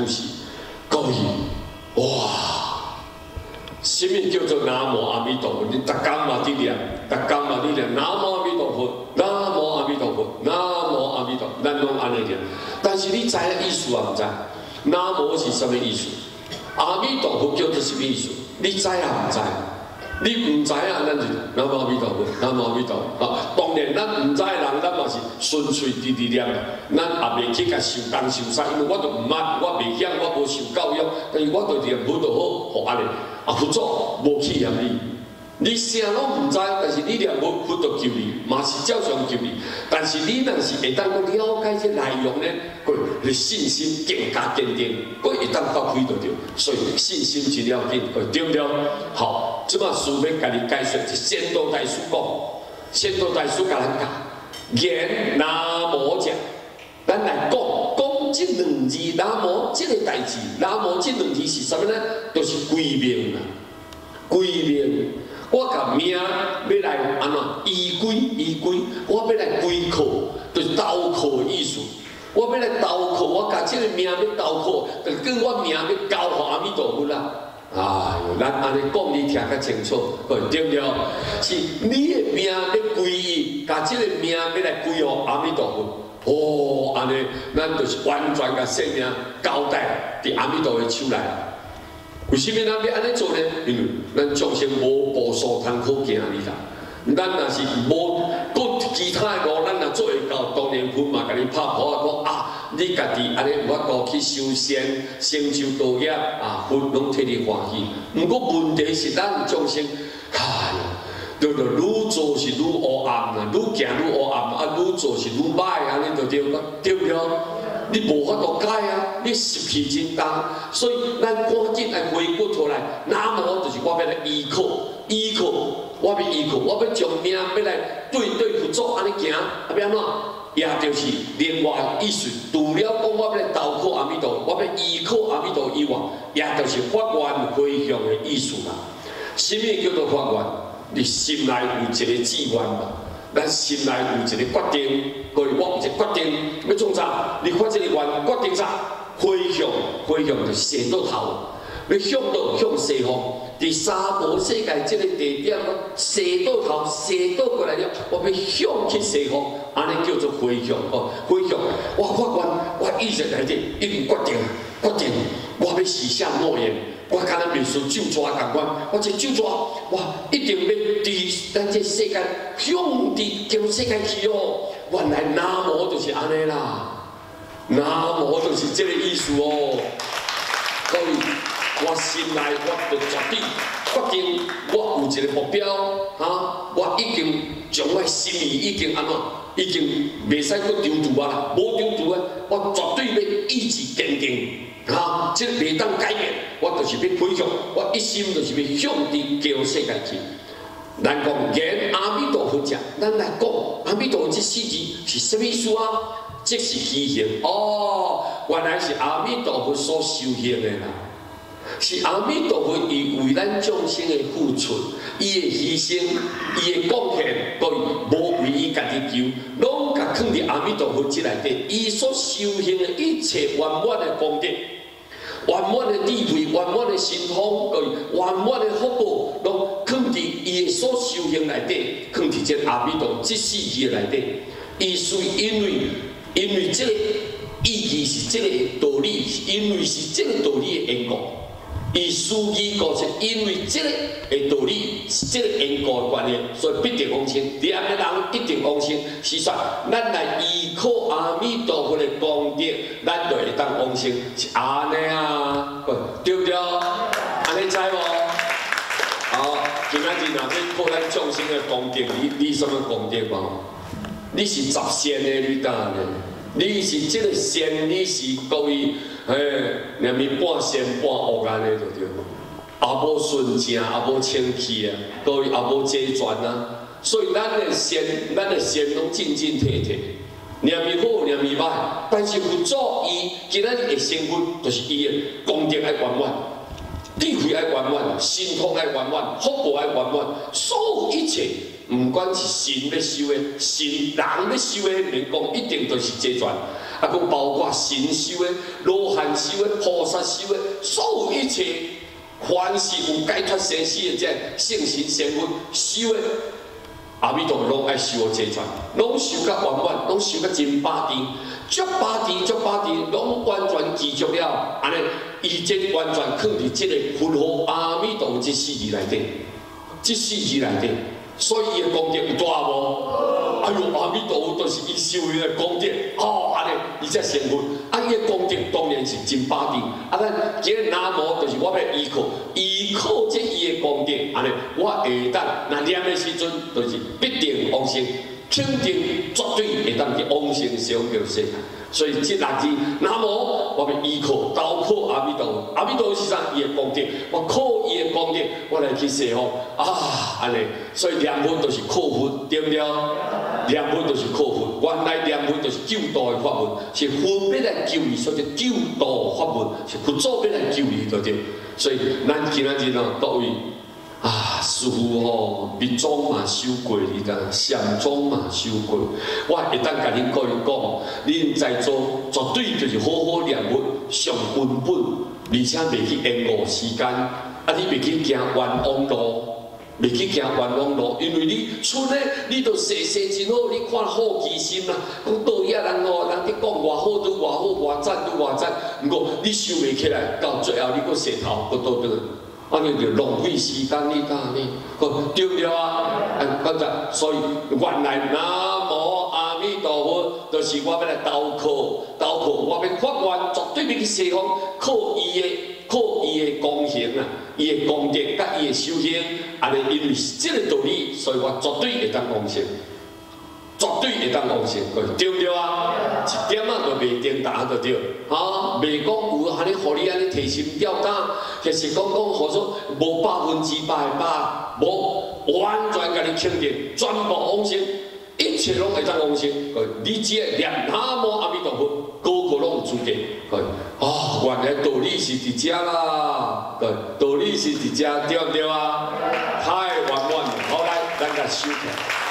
故事，各位，哇！什么叫做南无阿弥陀佛？你逐天嘛伫念，逐天嘛伫念，南无阿弥陀佛，南无阿弥陀佛，南无阿弥陀佛，咱拢安尼念。但是你知影意思啊？唔知？南无是什么意思？阿弥陀佛叫做什么意思？你知啊？唔知？你唔知啊？咱就南无阿弥陀佛，南无阿弥陀佛。啊，当然咱唔知的人，咱嘛是纯粹直直念。咱也袂去甲受东受西，因为我都唔捌，我袂晓，我无受教育，但是我对念佛就好，互安尼。啊，佛祖无去嫌你，你啥拢唔知，但是你念佛，佛就救你，嘛是照常救你。但是你若是会当去了解这内容呢，你信心更加坚定，佫会当发挥得到。所以信心真了紧，对不对？好，即马师要甲你解说，是仙道大师讲，仙道大师甲咱讲，言南无者，咱来讲这两字，南无这个代志，南无这两字是什么呢？就是归命啦，归命。我甲命要来安怎依归，我要来归靠，就是投靠的意思。我要来投靠，我甲这个命要投靠，就跟我命要交互阿弥陀佛啦。哎呦，咱安尼讲你听较清楚，对不对？是你的命要归伊，甲这个命要来归互阿弥陀佛。哦，安尼，咱就是完全甲生命交代伫阿弥陀佛手内。为什么咱要安尼做呢？因为咱众生无步数通好行哩啦。咱若是无搁其他的路，咱若做会到，当然佛嘛，甲你拍破讲啊，你家己安尼有法度去修仙、成就道业啊，佛拢替你欢喜。毋过问题是咱众生，哎呀。就愈做是愈黑暗啦，愈行愈黑暗，啊，愈做是愈歹，安尼就对不对？你无法度改啊，你习气真重，所以咱赶紧来回过头来，南无就是我要来依靠，我要依靠，我要将命要来对佛祖安尼行，啊，要安怎？也就是另外意思，除了讲我要来投靠阿弥陀，我要依靠阿弥陀以外，也就是发愿回向的意思啦。什么叫做发愿？你心内有一个志愿嘛，咱心内有一个决定，各位我有一个决定要创啥？你发这个愿，决定啥？回向就射到头，要向到向西方，伫三无世界这个地点，射到头，射到过来了，我要向去西方，安尼叫做回向哦。回向，我发愿，我意识内底已经决定，我要许下诺言。我敢若秘书咒纸共款，我这咒纸，我一定要伫咱这世界向伫叫世界去哦。原来南无就是安尼啦，南无就是这个意思哦。所以我心内我就绝对决定，我有一个目标啊，我已经将我心意已经安怎，已经袂使搁丢除啊啦，无丢除啊，我绝对要意志坚定。啊，这袂当改变，我就是要回向，我一心就是要向伫叫世界去。咱讲言阿弥陀佛者，咱来讲阿弥陀佛这四字是什么意思啊？即是其行哦，原来是阿弥陀佛所修行的啦，是阿弥陀佛伊为咱众生的付出，伊的牺牲，伊的贡献，各位无为伊家己求，拢甲放伫阿弥陀佛这内底，伊所修行的一切圆满的功德。圆满的智慧、圆满的神通、圆满的福报，拢放伫伊的所修行内底，放伫这阿弥陀这四字内底。伊是因为这个意义是这个道理，因为是这个道理的缘故。伊事义故是因为这个的道理是这个缘故的关系，所以必定往生。念的人一定往生。是说，咱来依靠阿弥陀佛的功德，咱就会当往生，是安尼啊，对不对？安尼知无？好，今仔日若要靠咱众生的功德，你什么功德无？你是十善的，你当然。你是这个善，你是各位，连面半善半恶安尼就对，也无纯正，也无清气啊，各位也无齐全啊。所以咱的善拢真真体体，念面好，念面歹。但是佛祖伊今仔日的身份，就是伊的功德爱圆满，智慧爱圆满，神通爱圆满，福报爱圆满，所有一切唔管是神要修的，神人要修的，免讲一定都是这传。啊，佮包括神修的、罗汉修的、菩萨修的，所有一切，凡是有解脱生死的这圣神仙佛修的，阿弥陀佛拢爱修这传，拢修甲圆满，拢修甲真巴甜，足巴甜，足巴甜，拢完全记住了，安尼，伊这完全放伫这个佛号阿弥陀佛这4字内底，这4字内底。 所以伊的功德有大无？哎呦，阿弥陀佛都是伊修为的功德，哦，安尼，伊才成佛。啊，伊的功德当然是真巴甜。啊，咱今日南无就是我要依靠这伊的功德，安尼，我会当若念的时阵，就是必定往生，肯定绝对会当去往生上叫世界。所以这6字南无，我要依靠投靠阿弥陀佛。阿弥陀佛是啥？伊的功德，我靠伊的功德，我来去释放啊，安尼。所以念佛就是靠佛，对不对？念佛就是靠佛。原来念佛就是救度的法门，是佛要来救你，所以救度法门是佛祖要来救你，对不对？所以咱今仔日呢，各位。 啊，师傅吼，密宗嘛修过，你知禅宗嘛修过。我会当甲恁各位讲，恁在座绝对就是好好念佛，上根本，而且袂去延误时间。啊，你袂去行冤枉路，袂去行冤枉路，因为你出来，你都细真好，你看好奇心啦。讲道遐人哦，人伫讲偌好拄偌好，偌赞拄偌赞。毋过你收袂起来，到最后你搁洗头，搁倒转。 安尼就浪费时间，你看你，对不对啊？刚才所以原来南无阿弥陀佛，就是我要来投靠，我要发愿，绝对要去西方，靠伊的功行啊，伊的功德甲伊的修行，安尼因为是这个道理，所以我绝对会当往生。 绝对会当往生，对不对啊？一点仔都袂颠倒，就对。哈，袂讲有安尼，互你安尼提心吊胆，还是讲好说无100%的把，无完全甲你肯定，全部往生，一切拢会当往生。你只要念南无阿弥陀佛，个个拢有资格。啊，原来道理是伫遮啦，道理是伫遮，对不对啊？太圆满了，好来，咱甲收起来。